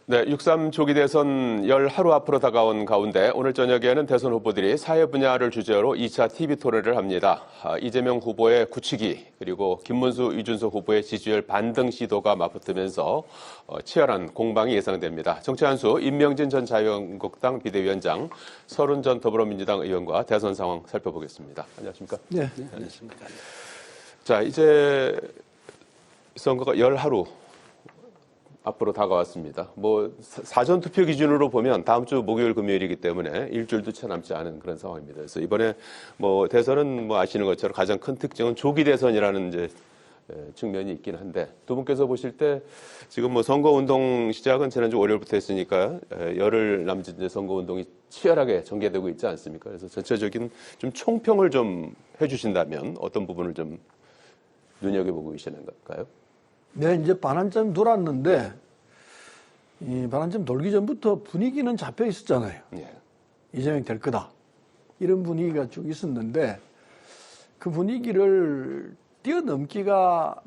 네, 6.3 조기 대선 열 하루 앞으로 다가온 가운데 오늘 저녁에는 대선 후보들이 사회 분야를 주제로 2차 TV 토론을 합니다. 이재명 후보의 굳히기 그리고 김문수, 유준석 후보의 지지율 반등 시도가 맞붙으면서 치열한 공방이 예상됩니다. 정치 한수 임명진 전 자유한국당 비대위원장, 서른 전 더불어민주당 의원과 대선 상황 살펴보겠습니다. 안녕하십니까? 네, 안녕하십니까. 자, 이제 선거가 열 하루 앞으로 다가왔습니다. 사전 투표 기준으로 보면 다음 주 목요일, 금요일이기 때문에 일주일도 채 남지 않은 그런 상황입니다. 그래서 이번에 대선은 아시는 것처럼 가장 큰 특징은 조기 대선이라는 이제 측면이 있긴 한데 두 분께서 보실 때 지금 선거 운동 시작은 지난주 월요일부터 했으니까 열흘 남짓 이제 선거 운동이 치열하게 전개되고 있지 않습니까? 그래서 전체적인 좀 총평을 좀 해주신다면 어떤 부분을 좀 눈여겨보고 계시는 걸까요? 네, 이제 반환점 돌았는데 이 반환점 돌기 전부터 분위기는 잡혀 있었잖아요. 예. 이재명 될 거다. 이런 분위기가 쭉 있었는데 그 분위기를 뛰어넘기가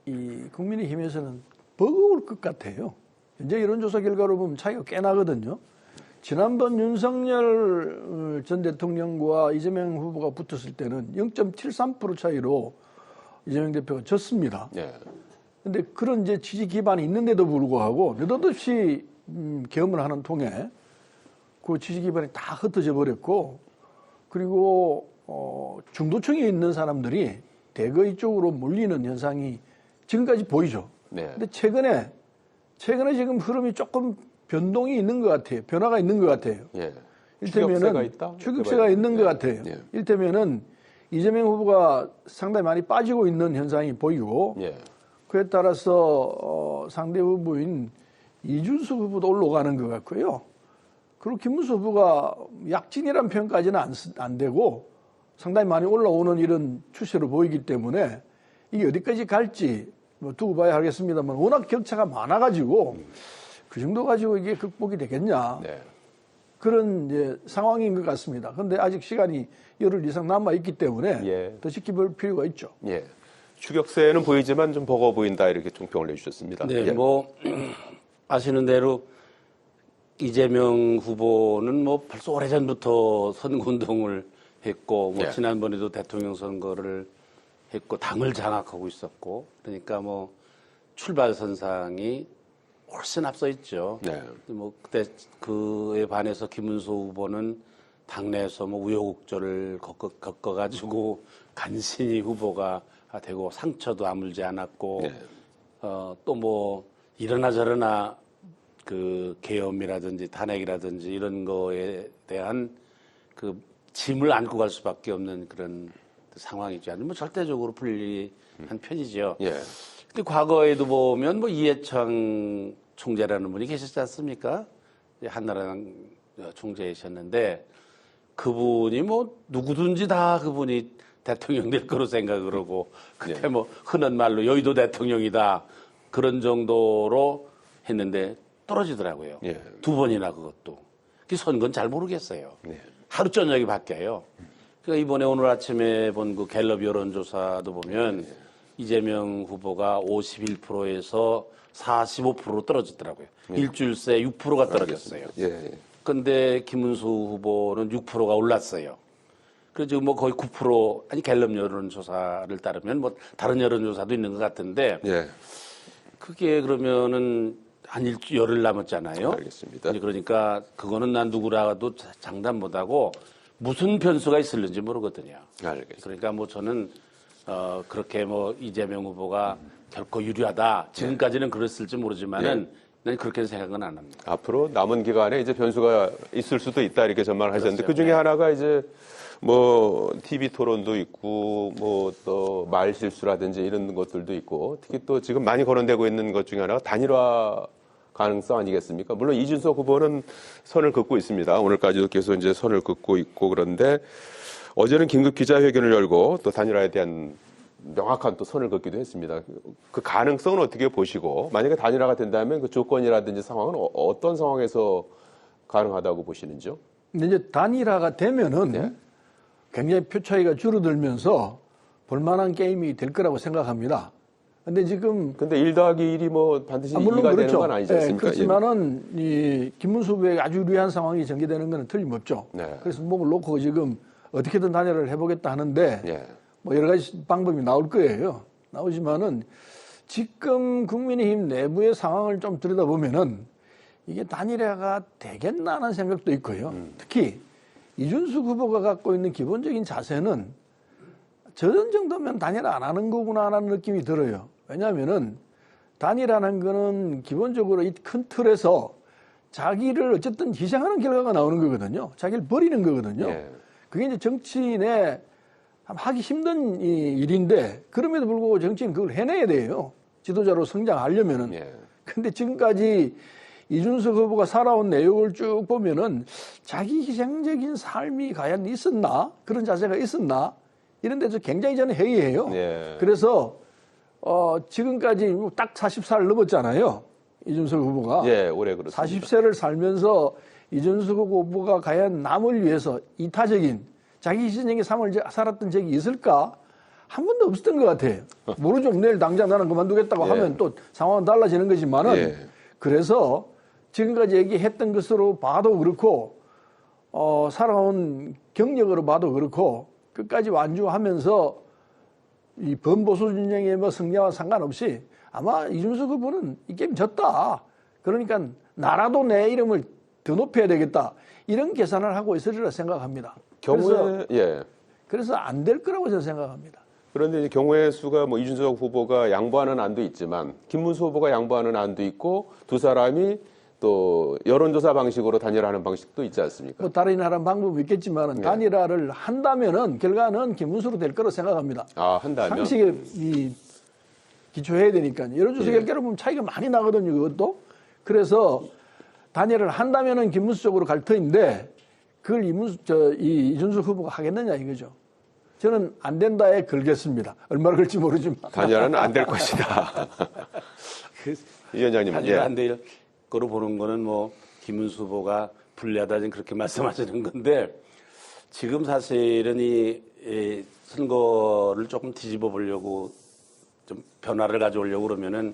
이 국민의힘에서는 버거울 것 같아요. 현재 여론조사 결과로 보면 차이가 꽤 나거든요. 지난번 윤석열 전 대통령과 이재명 후보가 붙었을 때는 0.73% 차이로 이재명 대표가 졌습니다. 예. 근데 그런 이제 지지 기반이 있는데도 불구하고 느닷없이 계엄을 하는 통에 그 지지 기반이 다 흩어져 버렸고 그리고 중도층에 있는 사람들이 대거 이쪽으로 몰리는 현상이 지금까지 보이죠. 네. 근데 최근에 지금 흐름이 조금 변동이 있는 것 같아요. 변화가 있는 것 같아요. 예. 일테면은 추격세가 있는 것 같아요. 예. 일테면은 이재명 후보가 상당히 많이 빠지고 있는 현상이 보이고 예. 그에 따라서 상대 후보인 이준석 후보도 올라가는 것 같고요. 그리고 김문수 후보가 약진이라는 표현까지는 안 되고 상당히 많이 올라오는 이런 추세로 보이기 때문에 이게 어디까지 갈지 두고 봐야 하겠습니다만 워낙 격차가 많아가지고 그 정도 가지고 이게 극복이 되겠냐. 네. 그런 이제 상황인 것 같습니다. 그런데 아직 시간이 열흘 이상 남아있기 때문에 예. 더 지켜볼 필요가 있죠. 예. 추격세는 보이지만 좀 버거워 보인다 이렇게 총평을 내주셨습니다. 네, 예. 아시는 대로 이재명 후보는 벌써 오래전부터 선거운동을 했고 예. 지난번에도 대통령 선거를 했고 당을 장악하고 있었고 그러니까 출발선상이 훨씬 앞서 있죠. 네. 그때 그에 반해서 김문수 후보는 당내에서 우여곡절을 겪어가지고 간신히 후보가 되고 상처도 아물지 않았고 네. 또 이러나 저러나 그 계엄이라든지 탄핵이라든지 이런 거에 대한 그 짐을 안고 갈 수밖에 없는 그런 상황이죠. 아니 절대적으로 불리한 편이죠. 예. 근데 과거에도 보면 이해창 총재라는 분이 계셨지 않습니까? 한나라당 총재이셨는데 그분이 누구든지 다 그분이 대통령 될 거로 생각을 하고 그때 네. 흔한 말로 여의도 대통령이다 그런 정도로 했는데 떨어지더라고요. 예. 두 번이나 그것도. 그 선거는 잘 모르겠어요. 네. 하루 저녁이 바뀌어요. 그러니까 이번에 오늘 아침에 본 그 갤럽 여론조사도 보면 이재명 후보가 51%에서 45%로 떨어졌더라고요. 일주일 새 6%가 떨어졌어요. 예. 근데 김문수 후보는 6%가 올랐어요. 그래서 지금 거의 9% 아니 갤럽 여론조사를 따르면 다른 여론조사도 있는 것 같은데 예. 그게 그러면은 한 열흘 남았잖아요. 알겠습니다. 그러니까 그거는 난 누구라도 장담 못하고 무슨 변수가 있을는지 모르거든요. 알겠습니다. 그러니까 저는 그렇게 이재명 후보가 결코 유리하다. 지금까지는 그랬을지 모르지만은 난 그렇게 생각은 안 합니다. 앞으로 남은 기간에 이제 변수가 있을 수도 있다 이렇게 전망을 하셨는데 그렇죠. 그 중에 네. 하나가 이제 TV 토론도 있고 또 말 실수라든지 이런 것들도 있고 특히 또 지금 많이 거론되고 있는 것 중에 하나가 단일화 가능성 아니겠습니까? 물론 이준석 후보는 선을 긋고 있습니다. 오늘까지도 계속 이제 선을 긋고 있고 그런데 어제는 긴급 기자회견을 열고 또 단일화에 대한 명확한 또 선을 긋기도 했습니다. 그 가능성은 어떻게 보시고 만약에 단일화가 된다면 그 조건이라든지 상황은 어떤 상황에서 가능하다고 보시는지요? 근데 이제 단일화가 되면은 네. 굉장히 표 차이가 줄어들면서 볼만한 게임이 될 거라고 생각합니다. 근데 지금 근데 1 더하기 1이 뭐 반드시 물론 2가 되는 그렇죠. 건 아니지 예, 않습니까? 그렇지만은 이 김문수 후보에게 아주 유리한 상황이 전개되는 것은 틀림없죠. 네. 그래서 목을 놓고 지금 어떻게든 단일화를 해보겠다 하는데 예. 뭐 여러 가지 방법이 나올 거예요. 나오지만은 지금 국민의힘 내부의 상황을 좀 들여다보면은 이게 단일화가 되겠나 하는 생각도 있고요. 특히 이준석 후보가 갖고 있는 기본적인 자세는 저런 정도면 단일화 안 하는 거구나 하는 느낌이 들어요. 왜냐하면은 단일화라는 거는 기본적으로 이 큰 틀에서 자기를 어쨌든 희생하는 결과가 나오는 거거든요. 자기를 버리는 거거든요. 예. 그게 이제 정치인의 하기 힘든 일인데 그럼에도 불구하고 정치인 그걸 해내야 돼요. 지도자로 성장하려면은. 예. 근데 지금까지 이준석 후보가 살아온 내용을 쭉 보면은 자기 희생적인 삶이 과연 있었나? 그런 자세가 있었나? 이런 데서 굉장히 저는 회의해요. 예. 그래서 지금까지 딱 40살 넘었잖아요. 이준석 후보가. 예, 올해 그렇습니다. 40세를 살면서 이준석 후보가 과연 남을 위해서 이타적인 자기 희생적인 삶을 살았던 적이 있을까? 한 번도 없었던 것 같아요. 모르죠. 내일 당장 나는 그만두겠다고 예. 하면 또 상황은 달라지는 거지만은 예. 그래서 지금까지 얘기했던 것으로 봐도 그렇고 살아온 경력으로 봐도 그렇고 끝까지 완주하면서 이 범보수 진영의 뭐 승리와 상관없이 아마 이준석 후보는 이 게임 졌다. 그러니까 나라도 내 이름을 더 높여야 되겠다. 이런 계산을 하고 있으리라 생각합니다. 경우에 예. 그래서 안 될 거라고 저는 생각합니다. 그런데 이제 경우의 수가 뭐 이준석 후보가 양보하는 안도 있지만 김문수 후보가 양보하는 안도 있고 두 사람이 또 여론조사 방식으로 단일화하는 방식도 있지 않습니까? 뭐 다른 하는 방법이 있겠지만 단일화를 한다면은 결과는 김문수로 될 거라고 생각합니다. 아, 한다면 상식에 기초해야 되니까요. 여론조사 결과를 보면 차이가 많이 나거든요. 그것도. 그래서 단일화를 한다면은 김문수 쪽으로 갈 터인데 그걸 이준석 후보가 하겠느냐 이거죠. 저는 안 된다에 걸겠습니다. 얼마나 걸지 모르지만. 단일화는 안 될 것이다. 이 위원장님, 단일화 안 될 거로 보는 거는 뭐 김문수 후보가 불리하다 지금 그렇게 말씀하시는 건데 지금 사실은 이 선거를 조금 뒤집어 보려고 좀 변화를 가져오려고 그러면은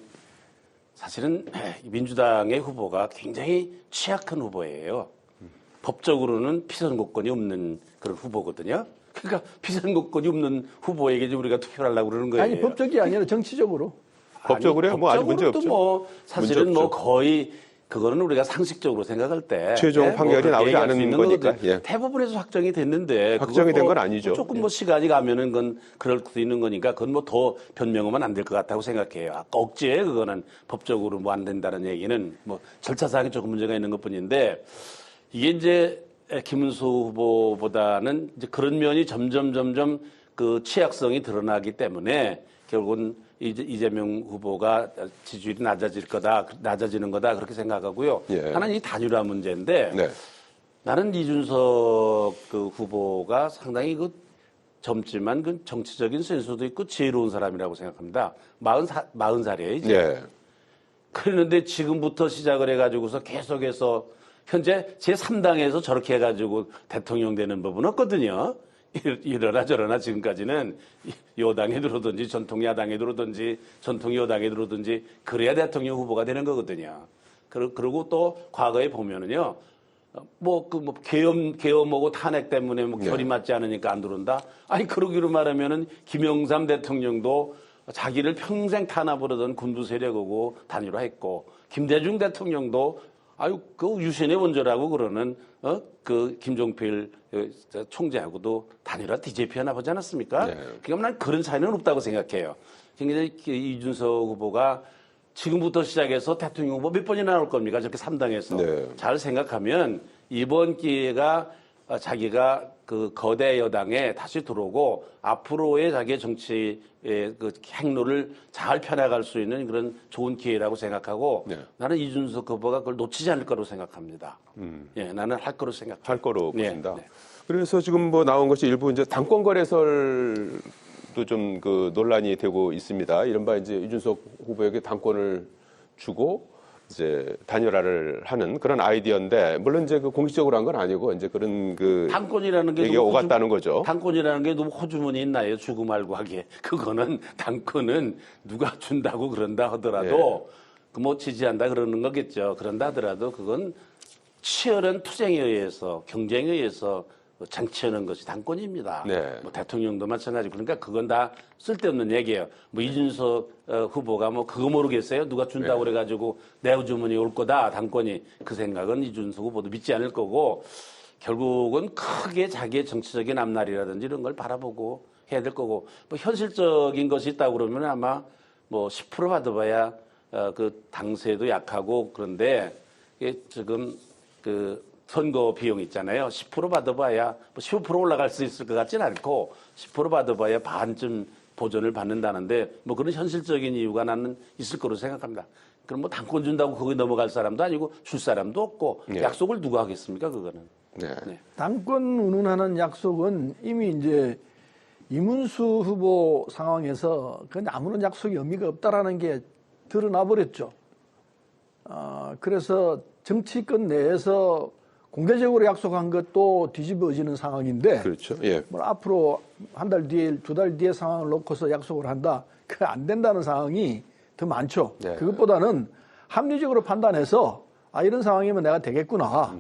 사실은 민주당의 후보가 굉장히 취약한 후보예요. 법적으로는 피선거권이 없는 그런 후보거든요. 그러니까 피선거권이 없는 후보에게 지금 우리가 투표를 하려고 그러는 거예요. 아니 법적이 아니라 정치적으로. 법적으로요? 뭐 아직 문제 없죠. 뭐 사실은 문제 뭐 없죠. 거의 그거는 우리가 상식적으로 생각할 때 최종 판결이 나오지 얘기할 수 않은 있는 거니까. 거거든요. 예. 대부분에서 확정이 됐는데 확정이 된 건 아니죠. 조금 뭐 시간이 가면은 그건 그럴 수도 있는 거니까 그건 뭐 더 변명하면 안 될 것 같다고 생각해요. 아까 억지에 그거는 법적으로 뭐 안 된다는 얘기는 뭐 절차상에 조금 문제가 있는 것뿐인데 이게 이제 김문수 후보보다는 이제 그런 면이 점점 그 취약성이 드러나기 때문에 결국은 이재명 후보가 지지율이 낮아지는 거다 그렇게 생각하고요. 예. 하나는 이 단일화 문제인데 네. 나는 이준석 그 후보가 상당히 그 젊지만 그 정치적인 센스도 있고 지혜로운 사람이라고 생각합니다. 40살이에요 이제. 예. 그랬는데 지금부터 시작을 해가지고서 계속해서 현재 제3당에서 저렇게 해가지고 대통령 되는 법은 없거든요. 이러나 저러나 지금까지는 여당에 들어오든지 전통 야당에 들어오든지 전통 여당에 들어오든지 그래야 대통령 후보가 되는 거거든요. 그리고 또 과거에 보면은요. 계엄하고 탄핵 때문에 뭐 결이 맞지 않으니까 안 들어온다. 아니, 그러기로 말하면은 김영삼 대통령도 자기를 평생 탄압을 하던 군부 세력하고 단일화했고, 김대중 대통령도 그 유신의 원조라고 그러는, 그 김종필 총재하고도 단일화 DJP 하나 보지 않았습니까? 네. 그러니까 난 그런 차이는 없다고 생각해요. 굉장히 이준석 후보가 지금부터 시작해서 대통령 후보 몇 번이나 나올 겁니까? 저렇게 3당에서. 네. 잘 생각하면 이번 기회가 자기가 그 거대 여당에 다시 들어오고 앞으로의 자기의 정치의 그 행로를 잘 펴나갈 수 있는 그런 좋은 기회라고 생각하고 네. 나는 이준석 후보가 그걸 놓치지 않을 거로 생각합니다. 예, 나는 할 거로 생각합니다. 할 거로 네, 보신다. 네. 그래서 지금 뭐 나온 것이 일부 이제 당권 거래설도 좀 그 논란이 되고 있습니다. 이른바 이제 이준석 후보에게 당권을 주고 이제 단일화를 하는 그런 아이디어인데 물론 이제 그 공식적으로 한 건 아니고 이제 그런 그 당권이라는 게 얘기가 오갔다는 거죠. 당권이라는 게 너무 호주머니 있나요? 주고 말고 하기에. 그거는 당권은 누가 준다고 그런다 하더라도 그 뭐 지지한다 그러는 거겠죠. 그런다 하더라도 그건 치열한 투쟁에 의해서 경쟁에 의해서 쟁취하는 것이 당권입니다. 네. 뭐 대통령도 마찬가지고 그러니까 그건 다 쓸데없는 얘기예요. 뭐 이준석 후보가 뭐 그거 모르겠어요. 누가 준다고 그래가지고 내 주머니 올 거다 당권이 그 생각은 이준석 후보도 믿지 않을 거고 결국은 크게 자기의 정치적인 앞날이라든지 이런 걸 바라보고 해야 될 거고 뭐 현실적인 것이 있다고 그러면 아마 뭐 10% 받아봐야 그 당세도 약하고 그런데 이게 지금 그 선거 비용 있잖아요. 10% 받아봐야 뭐 15% 올라갈 수 있을 것 같지는 않고 10% 받아봐야 반쯤 보전을 받는다는데 뭐 그런 현실적인 이유가 나는 있을 거로 생각합니다. 그럼 뭐 당권 준다고 거기 넘어갈 사람도 아니고 줄 사람도 없고 약속을 누가 하겠습니까 그거는. 네. 당권 운운하는 약속은 이미 이제 이문수 후보 상황에서 그냥 아무런 약속이 의미가 없다라는 게 드러나 버렸죠. 그래서 정치권 내에서 공개적으로 약속한 것도 뒤집어지는 상황인데, 그렇죠. 예. 뭐 앞으로 한 달 뒤에, 두 달 뒤에 상황을 놓고서 약속을 한다. 그게 안 된다는 상황이 더 많죠. 네. 그것보다는 합리적으로 판단해서 이런 상황이면 내가 되겠구나.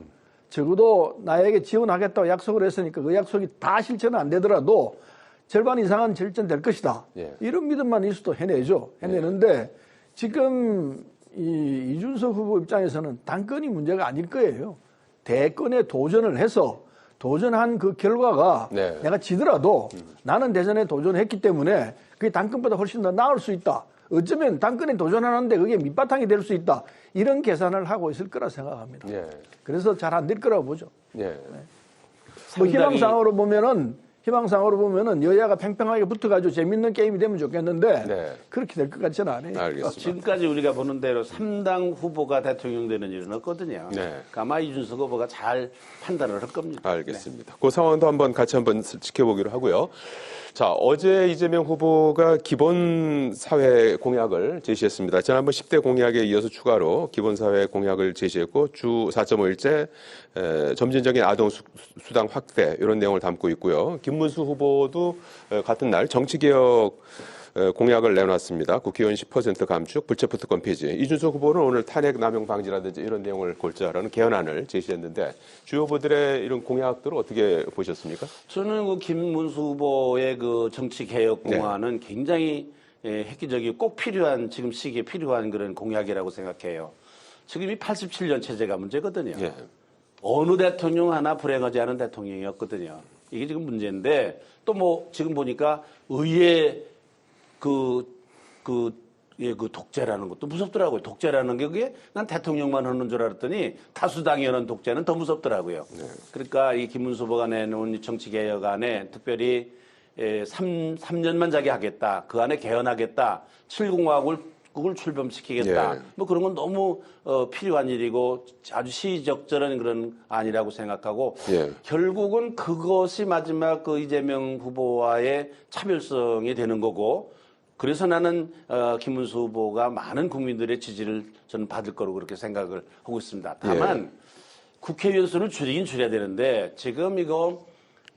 적어도 나에게 지원하겠다고 약속을 했으니까 그 약속이 다 실천은 안 되더라도 절반 이상은 실천될 것이다. 예. 이런 믿음만 있어도 해내죠. 해내는데 지금 이준석 후보 입장에서는 당권이 문제가 아닐 거예요. 대권에 도전을 해서 도전한 그 결과가 네. 내가 지더라도 나는 대선에 도전했기 때문에 그게 당권보다 훨씬 더 나을 수 있다. 어쩌면 당권에 도전하는데 그게 밑바탕이 될 수 있다. 이런 계산을 하고 있을 거라 생각합니다. 예. 그래서 잘 안 될 거라고 보죠. 예. 뭐 희망상으로 보면은 여야가 팽팽하게 붙어가지고 재밌는 게임이 되면 좋겠는데 네. 그렇게 될 것 같지는 않아요. 알겠습니다. 지금까지 우리가 보는 대로 3당 후보가 대통령 되는 일은 없거든요. 네. 그러니까 아마 이준석 후보가 잘 판단을 할 겁니다. 알겠습니다. 그 상황도 같이 한번 지켜보기로 하고요. 자, 어제 이재명 후보가 기본 사회 공약을 제시했습니다. 지난번 10대 공약에 이어서 추가로 기본 사회 공약을 제시했고 주 4.5일제 점진적인 아동 수당 확대 이런 내용을 담고 있고요. 김문수 후보도 같은 날 정치개혁 공약을 내놨습니다. 국회의원 10% 감축, 불체포 특권 폐지. 이준석 후보는 오늘 탄핵 남용 방지라든지 이런 내용을 골자라는 개헌안을 제시했는데 주요 후보들의 이런 공약들을 어떻게 보셨습니까? 저는 그 김문수 후보의 그 정치 개혁 공안은 굉장히 획기적이고 꼭 필요한 지금 시기에 필요한 그런 공약이라고 생각해요. 지금이 87년 체제가 문제거든요. 예. 어느 대통령 하나 불행하지 않은 대통령이었거든요. 이게 지금 문제인데 또 뭐 지금 보니까 의회 그 독재라는 것도 무섭더라고요. 독재라는 게 그게 난 대통령만 하는 줄 알았더니 다수당이 하는 독재는 더 무섭더라고요. 그러니까 이 김문수 후보가 내놓은 정치개혁안에 특별히 3년만 자기 하겠다. 그 안에 개헌하겠다. 7공화국을 출범시키겠다. 예. 뭐 그런 건 너무 필요한 일이고 아주 시의적절한 그런 안이라고 생각하고 예. 결국은 그것이 마지막 그 이재명 후보와의 차별성이 되는 거고 그래서 나는 김문수 후보가 많은 국민들의 지지를 저는 받을 거로 그렇게 생각을 하고 있습니다. 다만 국회의원 수를 줄이긴 줄여야 되는데 지금 이거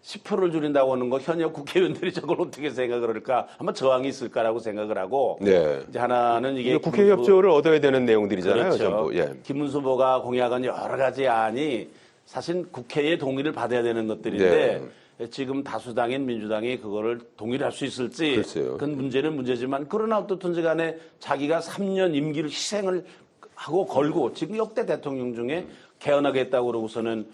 10%를 줄인다고 하는 거 현역 국회의원들이 저걸 어떻게 생각을 할까 아마 저항이 있을 거라고 생각을 하고 네. 이제 하나는 이게 국회 협조를 얻어야 되는 내용들이잖아요. 그렇죠. 전부. 예. 김문수 후보가 공약한 여러 가지 안이 사실 국회의 동의를 받아야 되는 것들인데 지금 다수당인 민주당이 그거를 동의를 할 수 있을지 글쎄요. 그건 문제는 문제지만 그러나 어떻든지 간에 자기가 3년 임기를 희생을 하고 걸고 지금 역대 대통령 중에 개헌하겠다고 그러고서는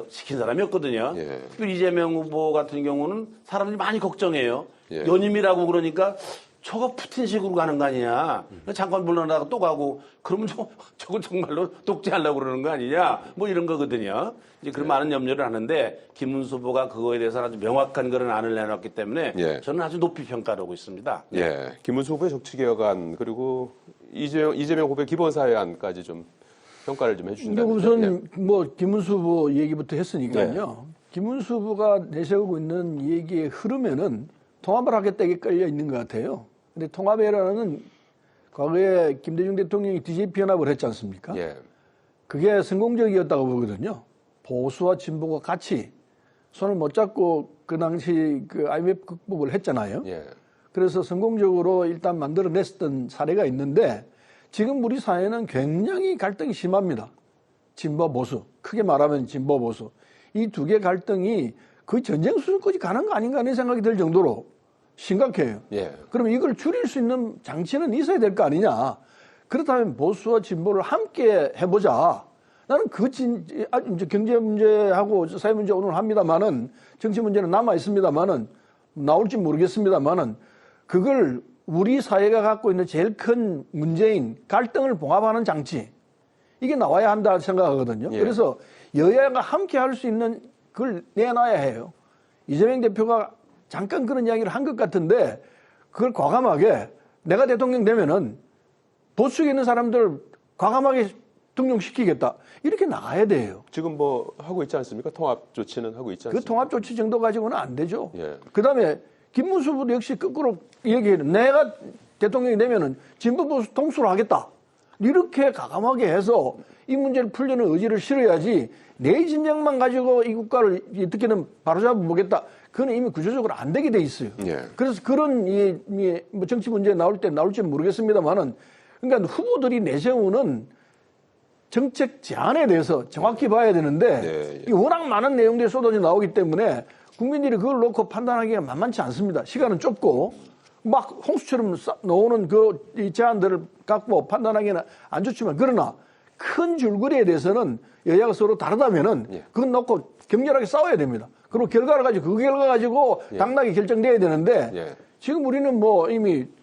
시킨 사람이었거든요. 예. 특히 이재명 후보 같은 경우는 사람들이 많이 걱정해요. 예. 연임이라고 그러니까 저거 푸틴식으로 가는 거 아니냐. 잠깐 물러나다가 또 가고 그러면 저건 정말로 독재하려고 그러는 거 아니냐. 뭐 이런 거거든요. 이제 그런 많은 염려를 하는데 김문수 후보가 그거에 대해서 아주 명확한 그런 안을 내놨기 때문에 저는 아주 높이 평가를 하고 있습니다. 예. 김문수 후보의 정치개혁안 그리고 이재명 후보의 기본사회안까지 좀 평가를 좀 해주신다면. 우선 뭐 김문수 후보 얘기부터 했으니까요. 김문수 후보가 내세우고 있는 얘기의 흐름에는 통합을 하겠다 이게 깔려 있는 것 같아요. 근데 통합이라는 과거에 김대중 대통령이 DJP 연합을 했지 않습니까? 예. 그게 성공적이었다고 보거든요. 보수와 진보가 같이 손을 못 잡고 그 당시 그 IMF 극복을 했잖아요. 예. 그래서 성공적으로 일단 만들어냈던 사례가 있는데 지금 우리 사회는 굉장히 갈등이 심합니다. 진보 보수, 크게 말하면 진보 보수. 이 두 개 갈등이 거의 전쟁 수준까지 가는 거 아닌가 하는 생각이 들 정도로 심각해요. 예. 그러면 이걸 줄일 수 있는 장치는 있어야 될 거 아니냐. 그렇다면 보수와 진보를 함께 해보자. 나는 이제 경제 문제하고 사회 문제 오늘 합니다만은 정치 문제는 남아 있습니다만은 나올지 모르겠습니다만은 그걸 우리 사회가 갖고 있는 제일 큰 문제인 갈등을 봉합하는 장치 이게 나와야 한다 생각하거든요. 예. 그래서 여야가 함께 할 수 있는 그걸 내놔야 해요. 이재명 대표가 잠깐 그런 이야기를 한 것 같은데 그걸 과감하게 내가 대통령 되면은 보수에 있는 사람들 과감하게 등용시키겠다. 이렇게 나가야 돼요. 지금 뭐 하고 있지 않습니까? 통합 조치는 하고 있지 않습니까? 그 통합 조치 정도 가지고는 안 되죠. 예. 그다음에 김문수 후보도 역시 거꾸로 얘기해요. 내가 대통령이 되면은 진보 보수 통수를 하겠다. 이렇게 과감하게 해서 이 문제를 풀려는 의지를 실어야지 내 진영만 가지고 이 국가를 어떻게든 바로잡아 보겠다. 그건 이미 구조적으로 안 되게 돼 있어요. 예. 그래서 그런 뭐 정치 문제 나올 때 나올지 모르겠습니다만은 그러니까 후보들이 내세우는 정책 제안에 대해서 정확히 봐야 되는데 네, 예. 이 워낙 많은 내용들이 쏟아져 나오기 때문에 국민들이 그걸 놓고 판단하기가 만만치 않습니다. 시간은 좁고 막 홍수처럼 나오는 이 제안들을 갖고 판단하기는 안 좋지만 그러나 큰 줄거리에 대해서는 여야가 서로 다르다면은 예. 그건 놓고 격렬하게 싸워야 됩니다. 그리고 결과를 가지고 그 결과 가지고 예. 당락이 결정돼야 되는데 예. 지금 우리는 뭐 이미 안 되는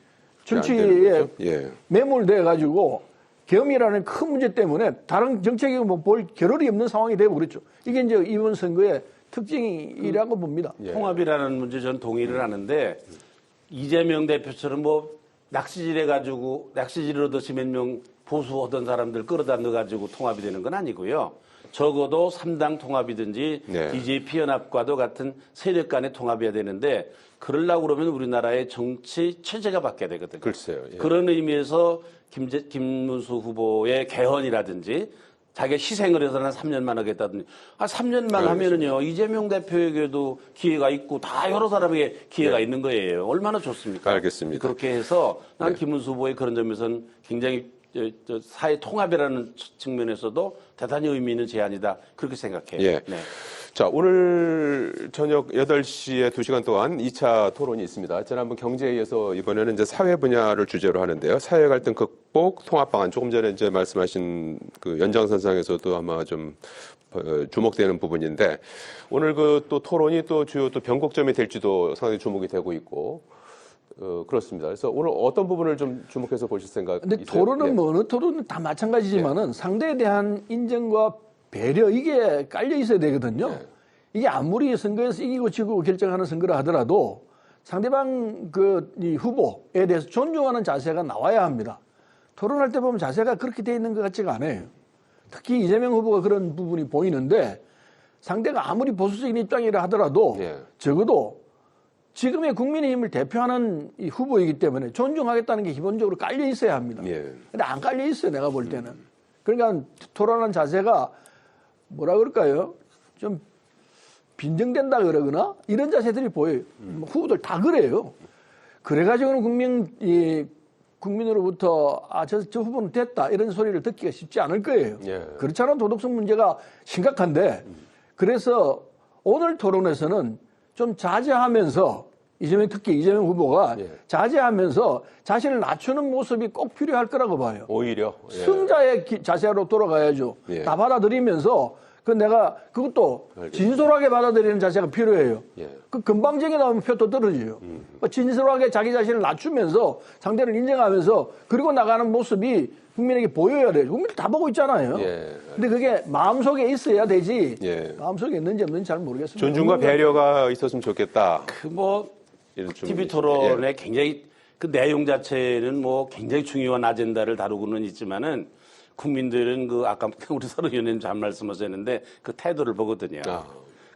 정치에 거죠? 예. 매몰돼 가지고 계엄이라는 큰 문제 때문에 다른 정책이 뭐 볼 겨를이 없는 상황이 되고 그렇죠. 이게 이제 이번 선거의 특징이라고 봅니다. 예. 통합이라는 문제 저는 동의를 하는데 이재명 대표처럼 뭐 낚시질 해가지고 낚시질을 얻어서 몇 명 보수 어떤 사람들 끌어다 넣어가지고 통합이 되는 건 아니고요. 적어도 3당 통합이든지 네. DJP 연합과도 같은 세력 간의 통합이어야 되는데 그러려고 그러면 우리나라의 정치 체제가 바뀌어야 되거든요. 글쎄요. 예. 그런 의미에서 김문수 후보의 개헌이라든지 자기가 희생을 해서는 3년만 하겠다든지 3년만 하면은요 이재명 대표에게도 기회가 있고 다 여러 사람에게 기회가 있는 거예요. 얼마나 좋습니까? 알겠습니다. 그렇게 해서 난 김문수 후보의 그런 점에서는 굉장히 사회 통합이라는 측면에서도 대단히 의미 있는 제안이다. 그렇게 생각해요. 예. 네. 자, 오늘 저녁 8시에 2시간 동안 2차 토론이 있습니다. 지난번 경제에서 이번에는 이제 사회 분야를 주제로 하는데요. 사회 갈등 극복 통합 방안 조금 전에 이제 말씀하신 그 연장선상에서도 아마 좀 주목되는 부분인데 오늘 그 또 토론이 또 주요 또 변곡점이 될지도 상당히 주목이 되고 있고 그렇습니다. 그래서 오늘 어떤 부분을 좀 주목해서 보실 생각 근데 있어요? 토론은 예. 뭐 어느 토론은 다 마찬가지지만은 상대에 대한 인정과 배려 이게 깔려 있어야 되거든요. 네. 이게 아무리 선거에서 이기고 지고 결정하는 선거를 하더라도 상대방 이 후보에 대해서 존중하는 자세가 나와야 합니다. 토론할 때 보면 자세가 그렇게 돼 있는 것 같지가 않아요. 특히 이재명 후보가 그런 부분이 보이는데 상대가 아무리 보수적인 입장이라 하더라도 예. 적어도 지금의 국민의힘을 대표하는 이 후보이기 때문에 존중하겠다는 게 기본적으로 깔려 있어야 합니다. 예. 근데 안 깔려 있어요, 내가 볼 때는. 그러니까 토론하는 자세가 뭐라 그럴까요? 좀 빈정된다 그러거나 이런 자세들이 보여요. 후보들 다 그래요. 그래가지고는 국민으로부터 저 후보는 됐다 이런 소리를 듣기가 쉽지 않을 거예요. 예. 그렇지 않은 도덕성 문제가 심각한데 그래서 오늘 토론에서는 좀 자제하면서 특히 이재명 후보가 예. 자제하면서 자신을 낮추는 모습이 꼭 필요할 거라고 봐요. 오히려 예. 승자의 자세로 돌아가야죠. 예. 다 받아들이면서 내가 그것도 알겠습니다. 진솔하게 받아들이는 자세가 필요해요. 예. 그 금방쟁이 나오면 표도 떨어져요. 진솔하게 자기 자신을 낮추면서 상대를 인정하면서 그리고 나가는 모습이 국민에게 보여야 돼요. 국민들 다 보고 있잖아요. 예. 근데 그게 마음속에 있어야 되지. 예. 마음속에 있는지 없는지 잘 모르겠습니다. 존중과 배려가 있었으면 좋겠다. 이런 TV 주문이시죠. 토론에 예. 굉장히 그 내용 자체는 뭐 굉장히 중요한 아젠다를 다루고는 있지만은 국민들은 아까 우리 서른 의원님 잘 말씀하셨는데 그 태도를 보거든요. 아.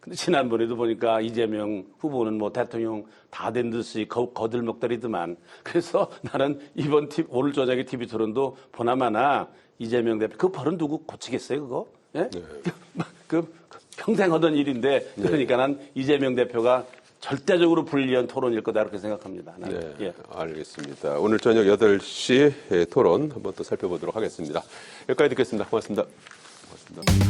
근데 지난번에도 보니까 이재명 후보는 뭐 대통령 다 된 듯이 거들먹거리더만. 그래서 나는 이번 오늘 저녁에 TV 토론도 보나마나 이재명 대표 그 벌은 누구 고치겠어요 그거? 예? 그 평생 하던 일인데 그러니까 난 이재명 대표가 절대적으로 불리한 토론일 거다 이렇게 생각합니다. 나는. 네, 예. 알겠습니다. 오늘 저녁 8시 토론 한번 또 살펴보도록 하겠습니다. 여기까지 듣겠습니다. 고맙습니다. 고맙습니다.